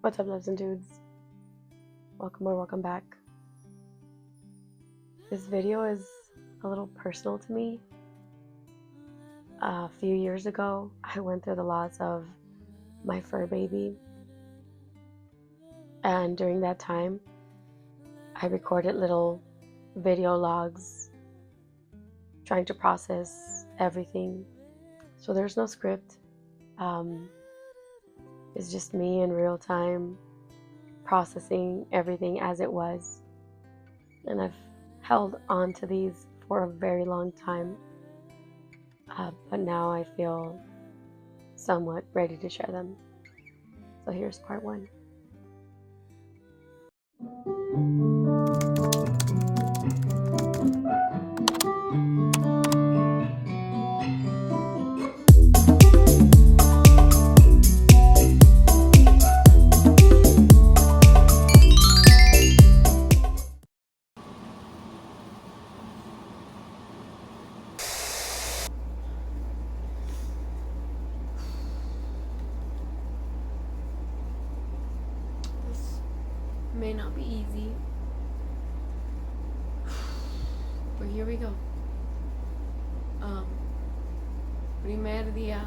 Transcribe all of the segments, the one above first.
What's up, Loves and Dudes? Welcome or welcome back. This video is a little personal to me. A few years ago, I went through the loss of my fur baby. And during that time, I recorded little video logs trying to process everything. So there's no script. It's just me in real time processing everything as it was. And I've held on to these for a very long time. But now I feel somewhat ready to share them. So here's part one. May not be easy, but here we go. Primer día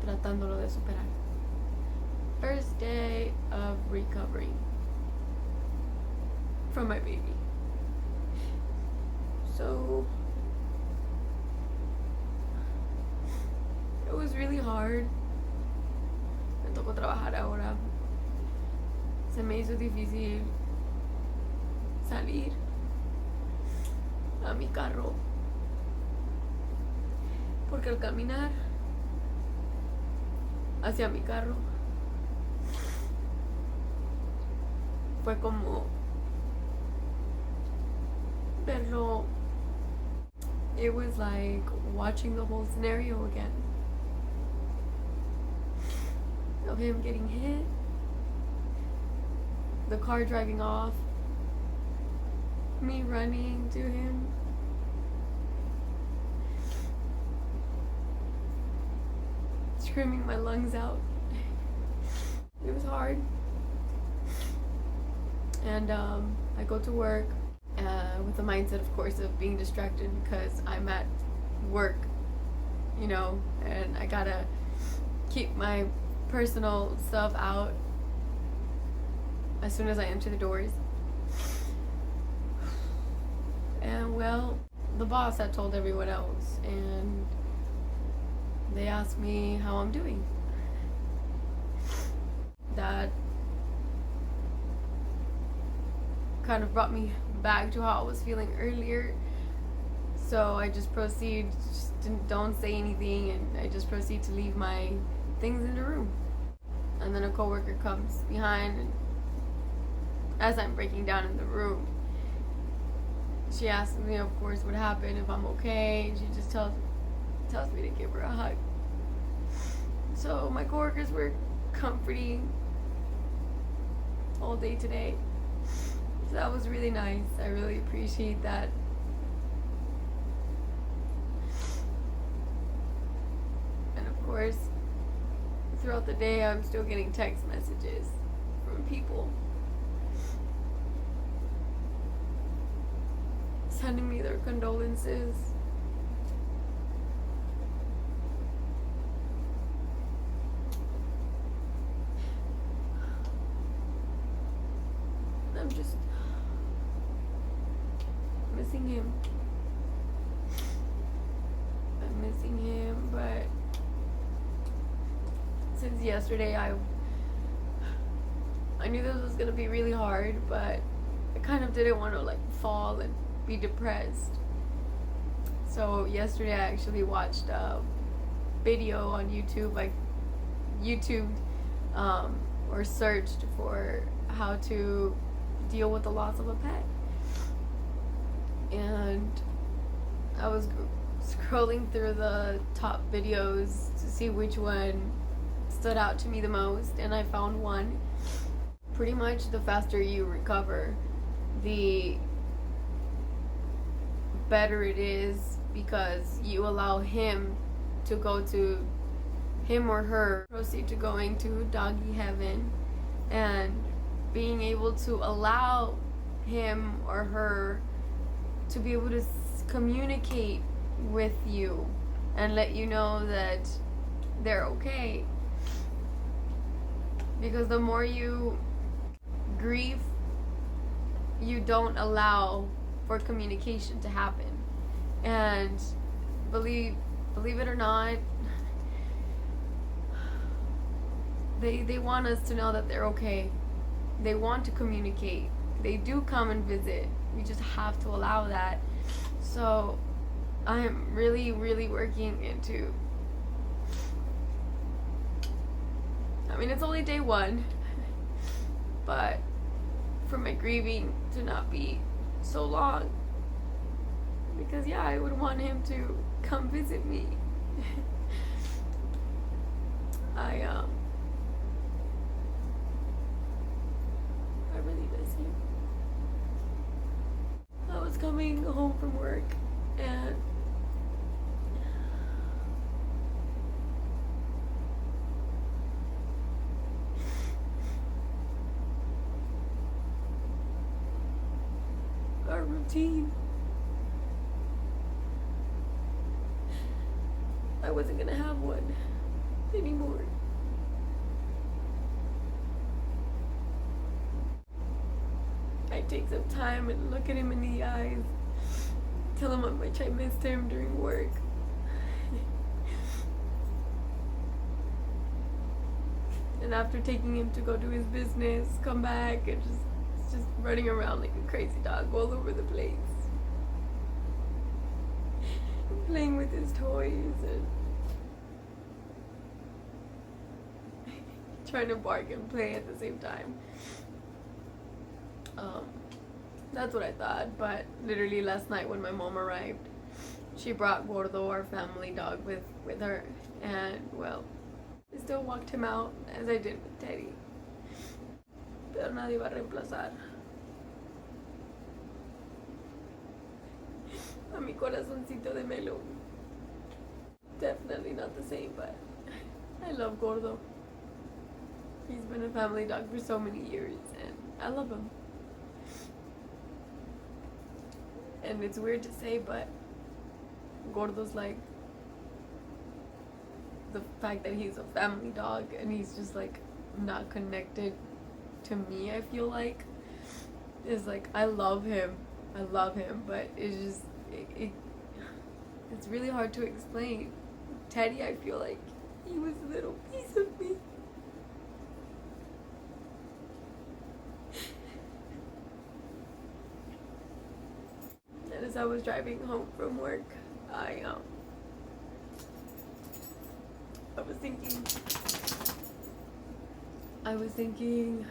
tratándolo de superar. First day of recovering from my baby. So it was really hard. Me tocó trabajar ahora. Se me hizo difícil salir a mi carro porque al caminar hacia mi carro fue como verlo. It was like watching the whole scenario again of him getting hit, the car driving off, me running to him, screaming my lungs out. It was hard. And I go to work with the mindset, of course, of being distracted because I'm at work, you know, and I gotta keep my personal stuff out as soon as I enter the doors. And well, the boss had told everyone else, and they asked me how I'm doing. That kind of brought me back to how I was feeling earlier. So I just don't say anything, and I just proceed to leave my things in the room. And then a coworker comes behind, and as I'm breaking down in the room, she asks me, of course, what happened, if I'm okay, and she just tells me to give her a hug. So my coworkers were comforting all day today. So that was really nice. I really appreciate that. And of course, throughout the day, I'm still getting text messages from people sending me their condolences. I'm just missing him. I'm missing him, but since yesterday I knew this was gonna be really hard, but I kind of didn't want to like fall and be depressed. So yesterday I actually watched a video on YouTube, like YouTubed or searched for how to deal with the loss of a pet. And I was scrolling through the top videos to see which one stood out to me the most, and I found one. Pretty much the faster you recover, the better it is, because you allow him or her proceed to going to doggy heaven and being able to allow him or her to be able to communicate with you and let you know that they're okay. Because the more you grieve, you don't allow for communication to happen. And believe it or not, they want us to know that they're okay. They want to communicate. They do come and visit. We just have to allow that. So I'm really, really working into, I mean, it's only day one, but for my grieving to not be so long, because yeah, I would want him to come visit me. I really miss him. I was coming home from work and our routine, I wasn't gonna have one anymore. I take some time and look at him in the eyes, tell him how much I missed him during work. And after taking him to go do his business, come back and just running around like a crazy dog all over the place. Playing with his toys and trying to bark and play at the same time. That's what I thought, but literally last night when my mom arrived, she brought Gordo, our family dog, with her, and well, I still walked him out as I did with Teddy. Pero nadie va a reemplazar a mi corazoncito de melón. Definitely not the same, but I love Gordo. He's been a family dog for so many years, and I love him. And it's weird to say, but Gordo's like, the fact that he's a family dog and he's just like not connected to me, I feel like, is like, I love him, but it's just, it's really hard to explain. Teddy, I feel like he was a little piece of me. And as I was driving home from work, I was thinking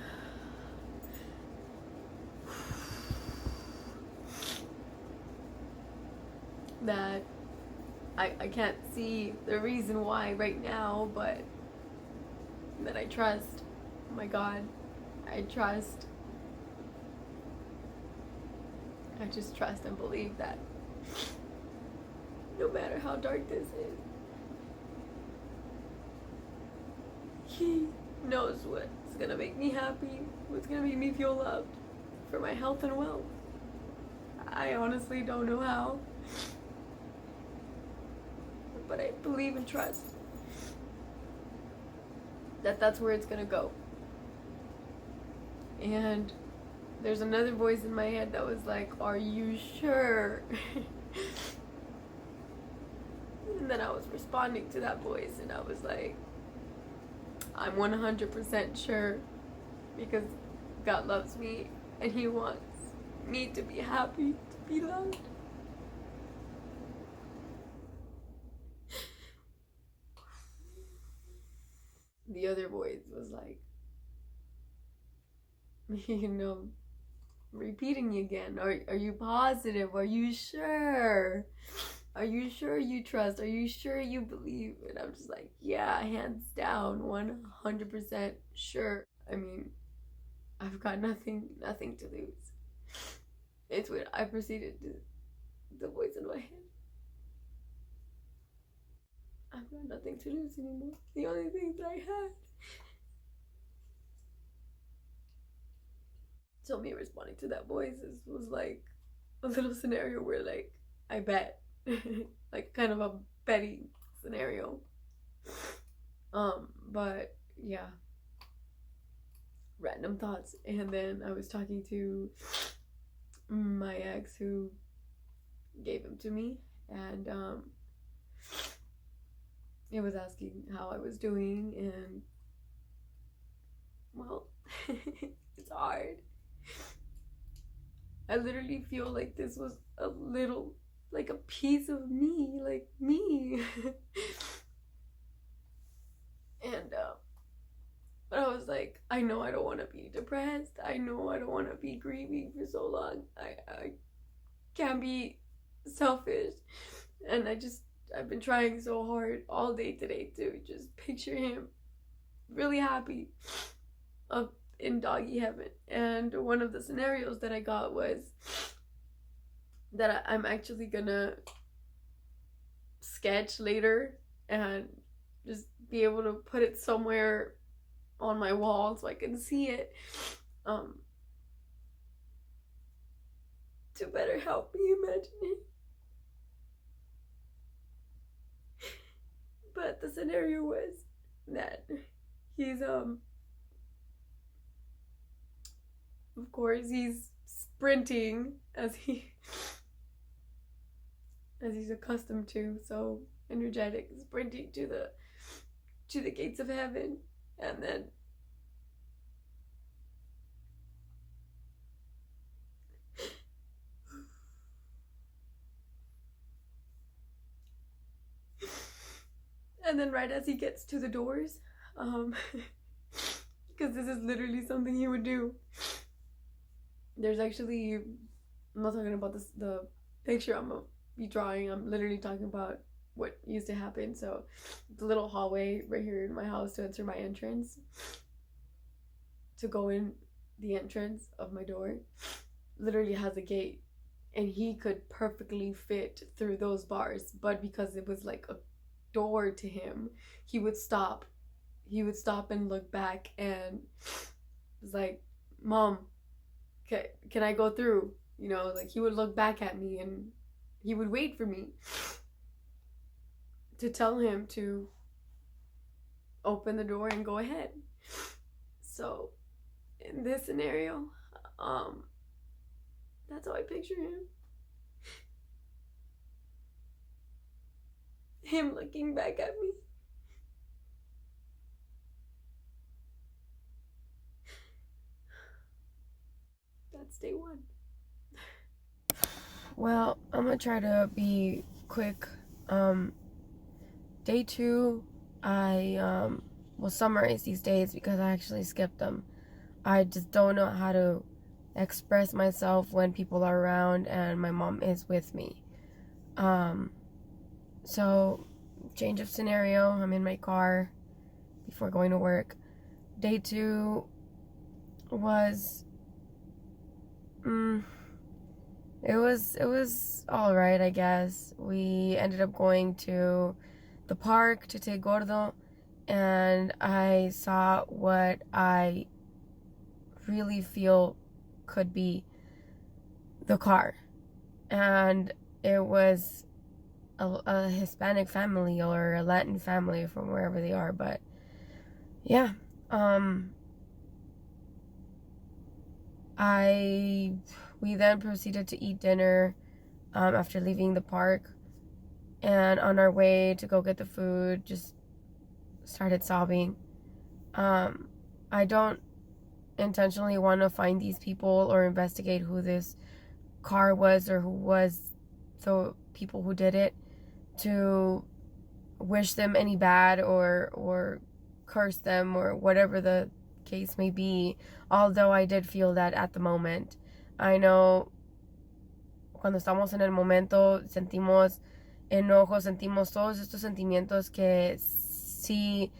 that I can't see the reason why right now, but that I trust. Oh my God, I trust. I just trust and believe that no matter how dark this is, he knows what's gonna make me happy, what's gonna make me feel loved, for my health and wealth. I honestly don't know how, but I believe and trust that that's where it's gonna go. And there's another voice in my head that was like, are you sure? And then I was responding to that voice and I was like, I'm 100% sure, because God loves me and He wants me to be happy, to be loved. The other voice was like, repeating again, are you positive? Are you sure? Are you sure you trust? Are you sure you believe? And I'm just like, yeah, hands down, 100% sure. I mean, I've got nothing to lose. It's when I proceeded to the voice in my head. I've got nothing to lose anymore. The only things I had So me responding to that voice was like a little scenario where like I bet, like kind of a betting scenario. But yeah, random thoughts. And then I was talking to my ex who gave him to me, and it was asking how I was doing, and well, it's hard. I literally feel like this was a little, like a piece of me, like me. And but I was like, I know I don't want to be depressed. I know I don't want to be grieving for so long. I can't be selfish. And I've been trying so hard all day today to just picture him really happy up in doggy heaven. And one of the scenarios that I got was that I'm actually gonna sketch later and just be able to put it somewhere on my wall so I can see it, to better help me imagine it. But the scenario was that he's of course he's sprinting as he's accustomed to, so energetic, sprinting to the gates of heaven. And then right as he gets to the doors, because this is literally something he would do. There's actually, I'm not talking about the picture I'm gonna be drawing. I'm literally talking about what used to happen. So the little hallway right here in my house to enter my entrance, to go in the entrance of my door, literally has a gate, and he could perfectly fit through those bars, but because it was like a door to him, he would stop and look back and was like, Mom, can I go through? You know, like he would look back at me and he would wait for me to tell him to open the door and go ahead. So in this scenario, that's how I picture him looking back at me. That's day one. Well, I'm gonna try to be quick. Day two, I will summarize these days because I actually skipped them. I just don't know how to express myself when people are around and my mom is with me. So change of scenario, I'm in my car before going to work. Day two was it was all right, I guess. We ended up going to the park to take Gordo, and I saw what I really feel could be the car. And it was a Hispanic family or a Latin family from wherever they are, but yeah. We then proceeded to eat dinner after leaving the park, and on our way to go get the food, just started sobbing. I don't intentionally want to find these people or investigate who this car was or who was the people who did it, to wish them any bad or curse them or whatever the case may be, although I did feel that at the moment. I know cuando estamos en el momento sentimos enojo, sentimos todos estos sentimientos que sí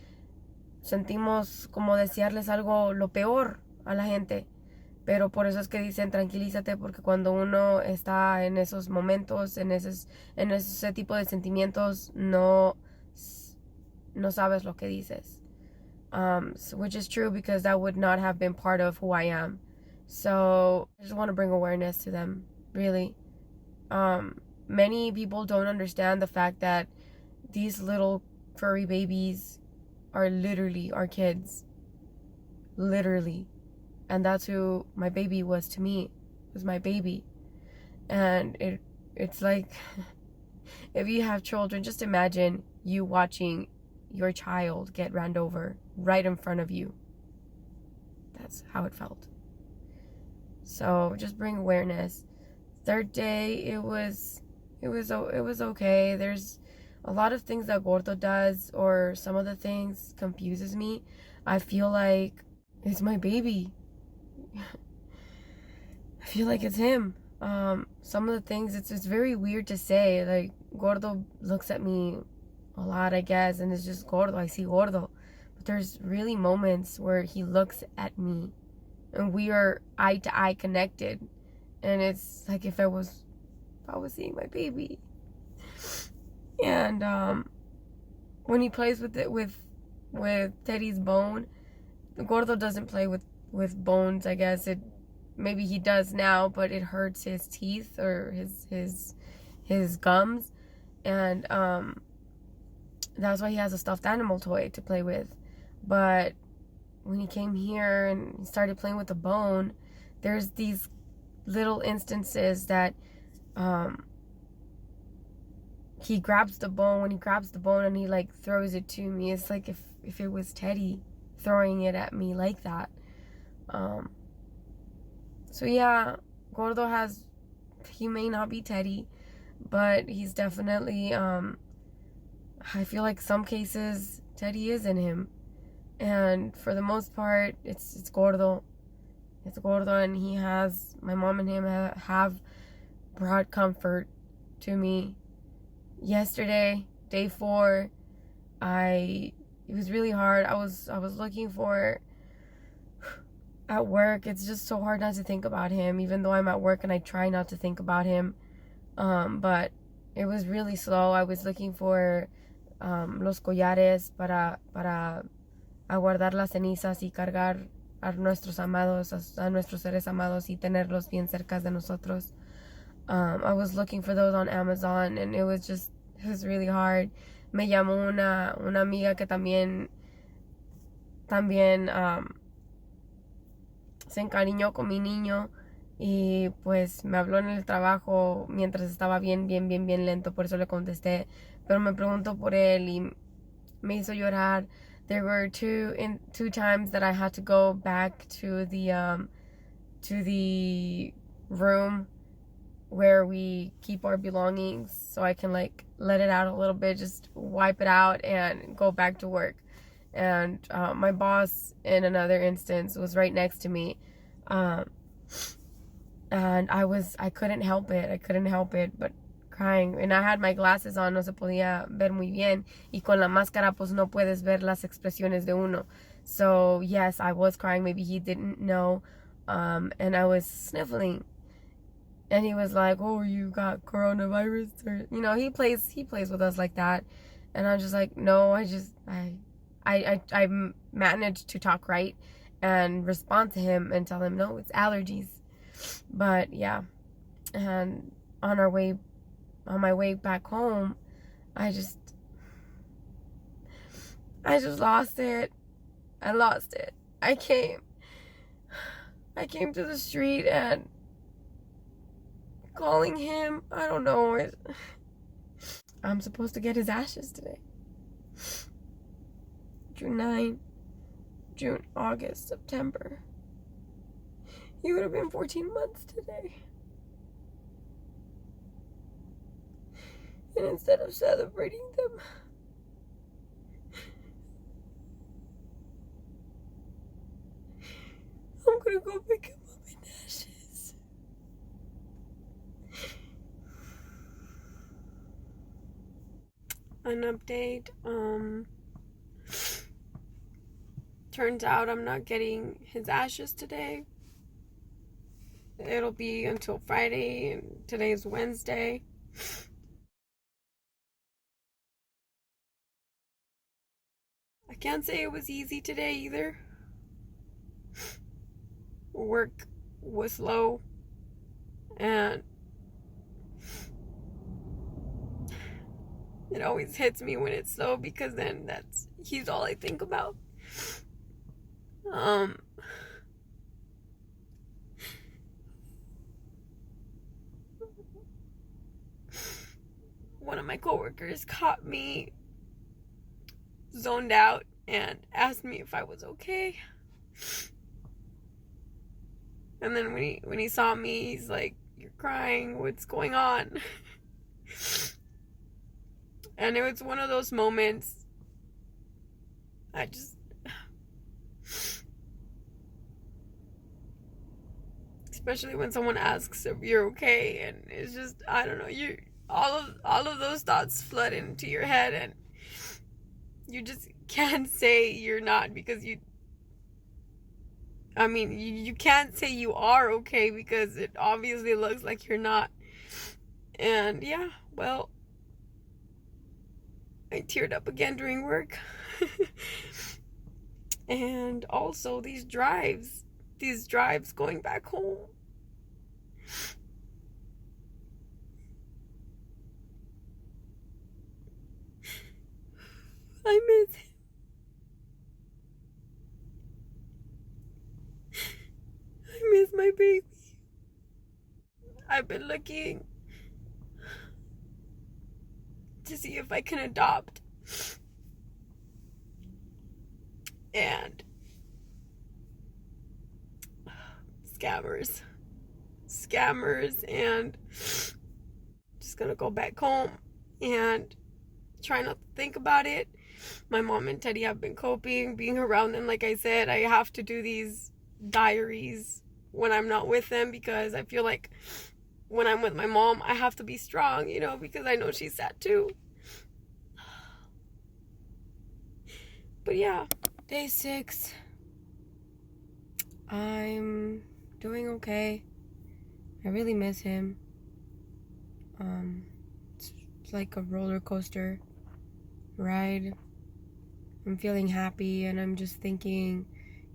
sentimos como desearles algo, lo peor a la gente, pero por eso es que dicen tranquilízate, porque cuando uno está en esos momentos, en ese tipo de sentimientos, no sabes lo que dices. Which is true, because that would not have been part of who I am. So I just want to bring awareness to them, really. Many people don't understand the fact that these little furry babies are literally our kids. Literally. And that's who my baby was to me. It was my baby. And it's like, if you have children, just imagine you watching your child get ran over right in front of you. That's how it felt. So just bring awareness. Third day, it was okay. There's a lot of things that Gordo does, or some of the things confuses me. I feel like it's my baby. I feel like it's him. Some of the things, it's very weird to say. Like, Gordo looks at me a lot, I guess, and it's just Gordo. I see Gordo. But there's really moments where he looks at me and we are eye to eye connected. And it's like if I was seeing my baby. And when he plays with it with Teddy's bone, Gordo doesn't play with bones, I guess. Maybe he does now, but it hurts his teeth or his gums. And that's why he has a stuffed animal toy to play with. But when he came here and he started playing with the bone, there's these little instances that he grabs the bone. When he grabs the bone and he like throws it to me, it's like if it was Teddy throwing it at me like that. So yeah, Gordo he may not be Teddy, but he's definitely, I feel like some cases Teddy is in him. And for the most part, it's Gordo. It's Gordo, and my mom and him have brought comfort to me. Yesterday, day 4, it was really hard. I was looking for, at work, it's just so hard not to think about him, even though I'm at work and I try not to think about him. But it was really slow. I was looking for los collares para aguardar las cenizas y cargar a nuestros amados, a nuestros seres amados, y tenerlos bien cerca de nosotros. I was looking for those on Amazon, and it was really hard. Me llamó una amiga que también se encariñó con mi niño, y pues me habló en el trabajo mientras estaba bien lento, por eso le contesté, pero me preguntó por él y me hizo llorar. There were two times that I had to go back to the room where we keep our belongings, so I can like let it out a little bit, just wipe it out and go back to work. And my boss, in another instance, was right next to me, and I couldn't help it but crying. And I had my glasses on, no se podía ver muy bien, y con la máscara pues no puedes ver las expresiones de uno. So yes, I was crying. Maybe he didn't know, and I was sniffling, and he was like, "Oh, you got coronavirus," or he plays with us like that. And I'm just like, no, I managed to talk right and respond to him and tell him, no, it's allergies. But yeah, and on my way back home, I just lost it. I lost it. I came to the street and calling him. I don't know. I'm supposed to get his ashes today. June 9, June, August, September. He would have been 14 months today. And instead of celebrating them, I'm gonna go pick him up in ashes. An update, turns out I'm not getting his ashes today. It'll be until Friday, and today is Wednesday. I can't say it was easy today either. Work was slow, and it always hits me when it's slow because then he's all I think about. One of my coworkers caught me zoned out and asked me if I was okay. And then when he saw me, he's like, "You're crying. What's going on?" And it was one of those moments. Especially when someone asks if you're okay, and it's just, I don't know, all of those thoughts flood into your head, and you just can't say you're not, because you can't say you are okay because it obviously looks like you're not. And yeah, well, I teared up again during work. And also these drives going back home. I miss him. I miss my baby. I've been looking to see if I can adopt. And scammers, and just gonna go back home and try not to think about it. My mom and Teddy have been coping, being around them. Like I said, I have to do these diaries when I'm not with them, because I feel like when I'm with my mom, I have to be strong, because I know she's sad too. But yeah, day 6. I'm doing okay. I really miss him. It's like a roller coaster ride. I'm feeling happy, and I'm just thinking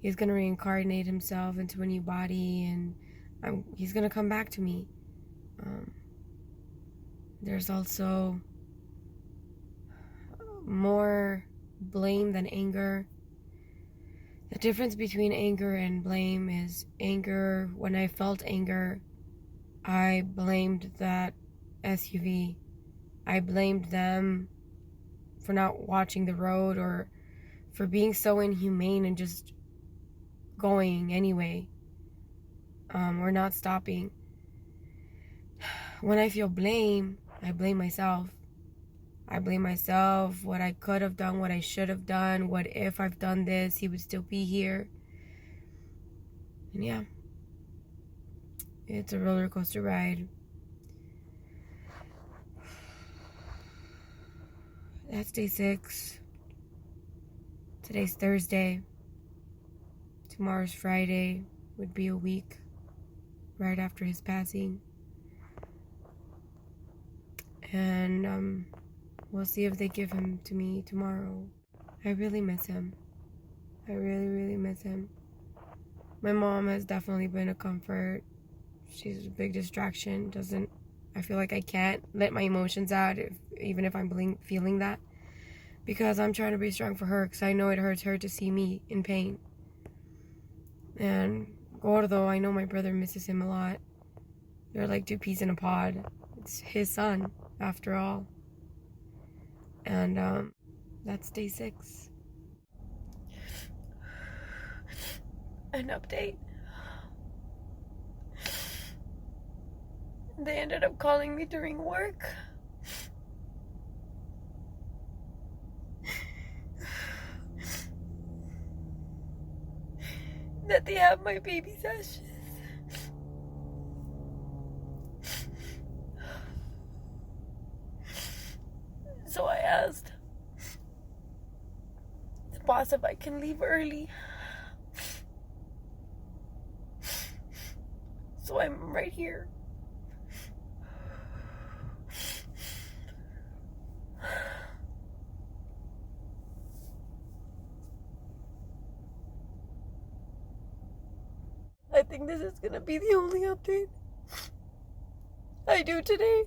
he's gonna reincarnate himself into a new body, and he's gonna come back to me. There's also more blame than anger. The difference between anger and blame is anger. When I felt anger, I blamed that SUV. I blamed them for not watching the road, or for being so inhumane and just going anyway, or not stopping. When I feel blame, I blame myself. I blame myself, what I could have done, what I should have done, what if I've done this, he would still be here. And yeah, it's a roller coaster ride. That's day 6. Today's Thursday. Tomorrow's Friday. Would be a week right after his passing. And we'll see if they give him to me tomorrow. I really miss him. I really, really miss him. My mom has definitely been a comfort. She's a big distraction. I feel like I can't let my emotions out, even if I'm feeling that. Because I'm trying to be strong for her, because I know it hurts her to see me in pain. And Gordo, I know my brother misses him a lot. They're like 2 peas in a pod. It's his son, after all. And that's day 6. An update. They ended up calling me during work. That they have my baby's ashes. So I asked the boss if I can leave early. So I'm right here. I think this is gonna be the only update I do today.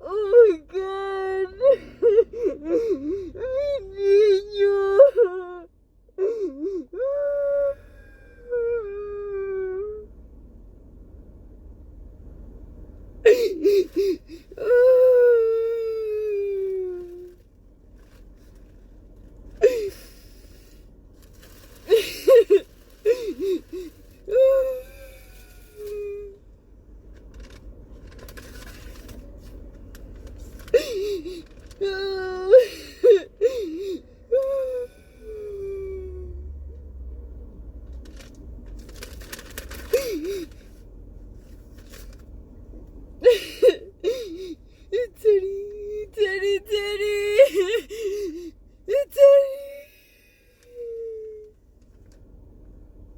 Oh my God. Mi niño.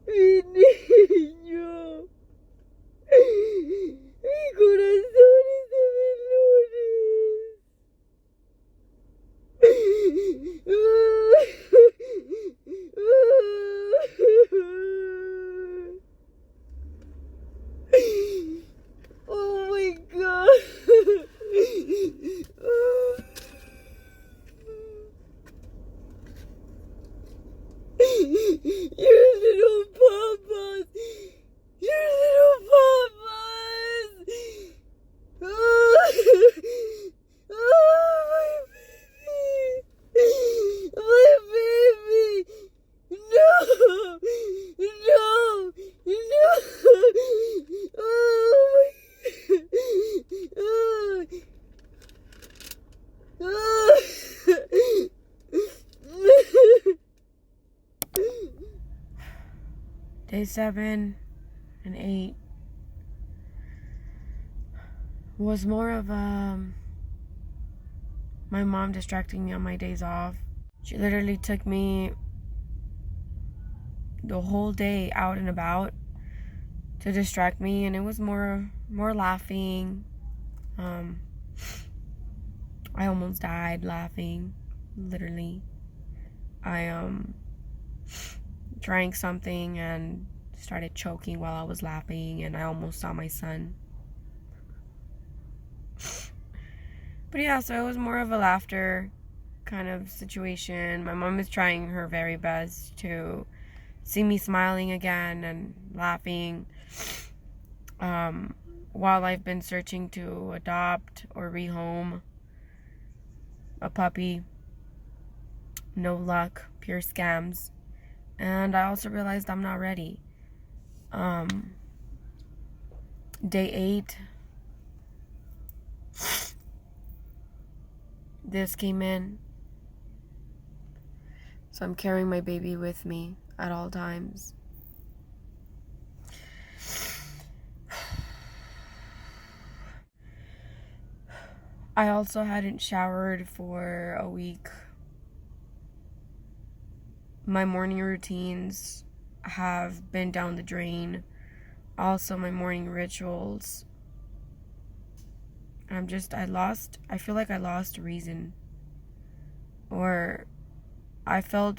Mi niño. Mi corazón está velones. Oh my God. Your little papas. Your little papas. Oh, my baby. No. No. No. Oh, Day 7 and 8 was more of my mom distracting me on my days off. She literally took me the whole day out and about to distract me, and it was more laughing. I almost died laughing, literally. I drank something and started choking while I was laughing, and I almost saw my son. But yeah, so it was more of a laughter kind of situation. My mom is trying her very best to see me smiling again and laughing, while I've been searching to adopt or rehome a puppy. No luck, pure scams. And I also realized I'm not ready. Day 8, this came in. So I'm carrying my baby with me at all times. I also hadn't showered for a week. My morning routines have been down the drain. Also, my morning rituals. I feel like I lost reason. Or I feel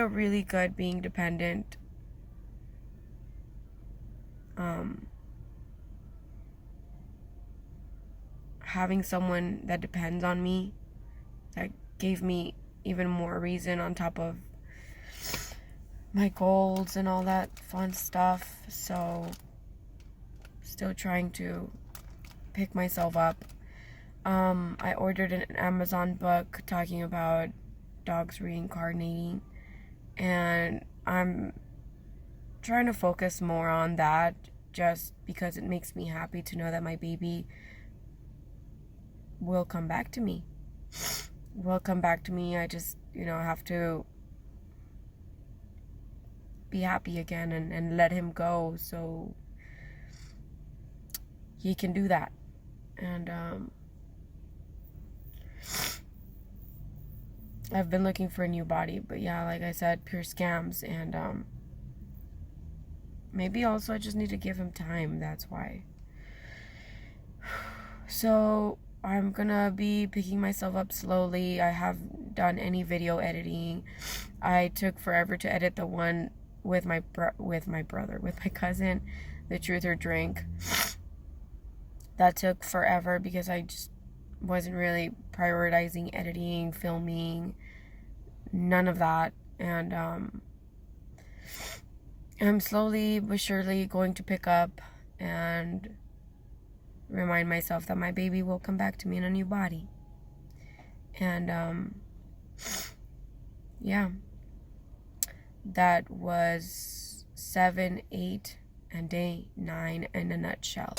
really good being dependent. Having someone that depends on me, that gave me even more reason on top of my goals and all that fun stuff. So still trying to pick myself up. I ordered an Amazon book talking about dogs reincarnating, and I'm trying to focus more on that just because it makes me happy to know that my baby will come back to me. I just, have to be happy again and let him go so he can do that. And I've been looking for a new body, but yeah, like I said, pure scams. And maybe also I just need to give him time. That's why. So I'm gonna be picking myself up slowly. I haven't done any video editing. I took forever to edit the one with my cousin, The Truth or Drink. That took forever because I just wasn't really prioritizing editing, filming, none of that. And I'm slowly but surely going to pick up and remind myself that my baby will come back to me in a new body. And yeah, that was 7, 8, and day 9 in a nutshell.